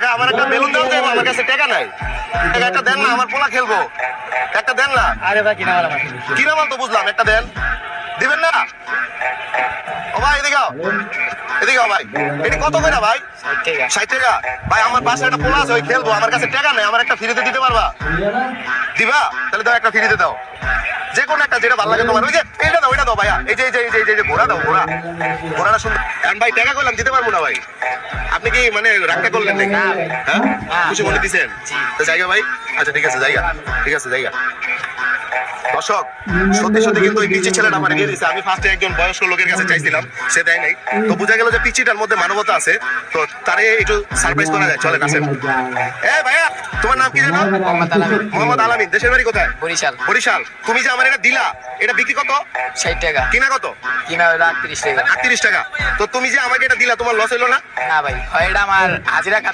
আগে আমার একটা বেলুন দাও তো, আমার কাছে টাকা নাই। একটা দেন না, আমার পোলা খেলবো, একটা দেন না। আরে ভাই কিনা মাল কিনা মাল তো বুঝলাম, একটা দেন, দিবেন না? ও ভাই এদিকে আও, এদিকে আও ভাই। এটি কত করে ভাই? 60 টাকা। ভাই আমার বাসায় একটা পোলা আছে, ওই খেলবো, আমার কাছে টাকা নাই, আমার একটা ফ্রিতে দিতে পারবা? দিবা? তাহলে দাও, একটা ফ্রিতে দাও, যে কোনো একটা, যেটা ভালো লাগে তোমার। ওই যে এটা দাও, এটা দাও ভাইয়া, এই যে এই যে এই যে এই যে ঘোড়া দাও, ঘোড়া, ঘোড়াটা সুন্দর। এখন ভাই টাকা করলাম, দিতে পারবো না ভাই। আপনি কি মানে রাগটা করলেন নাকি? হ্যাঁ, খুশি মনে দিচ্ছেন তো? জায়গা ভাই, আচ্ছা ঠিক আছে, জায়গা, ঠিক আছে, জায়গা। দর্শক, সত্যি সত্যি কিন্তু ওই পিচি ছেলেটা আমার দিয়ে দিচ্ছে। আমি ফার্স্টে একজন বয়স্ক লোকের কাছে চাইছিলাম, সে দেয় নাই। তো বোঝা গেল যে পিচিটার মধ্যে মানবতা আছে, তো তারে একটু সারপ্রাইজ করা যায়। চলেন আসেন। এ ভাইয়া, তোমার নাম কি জানো? মোহাম্মদ আলামিন। দেশের বাড়ি কোথায়? বরিশাল। বরিশাল। তুমি যে আমার এটা দিলা, এটা বিক্রি কত? 60 টাকা। কিনা কত? কিনা হলো 38 টাকা। 38 টাকা। তো তুমি যে আমাকে এটা দিলা, তোমার লস হইলো না? না ভাই, হয় এটা আমার হাজিরা কাটা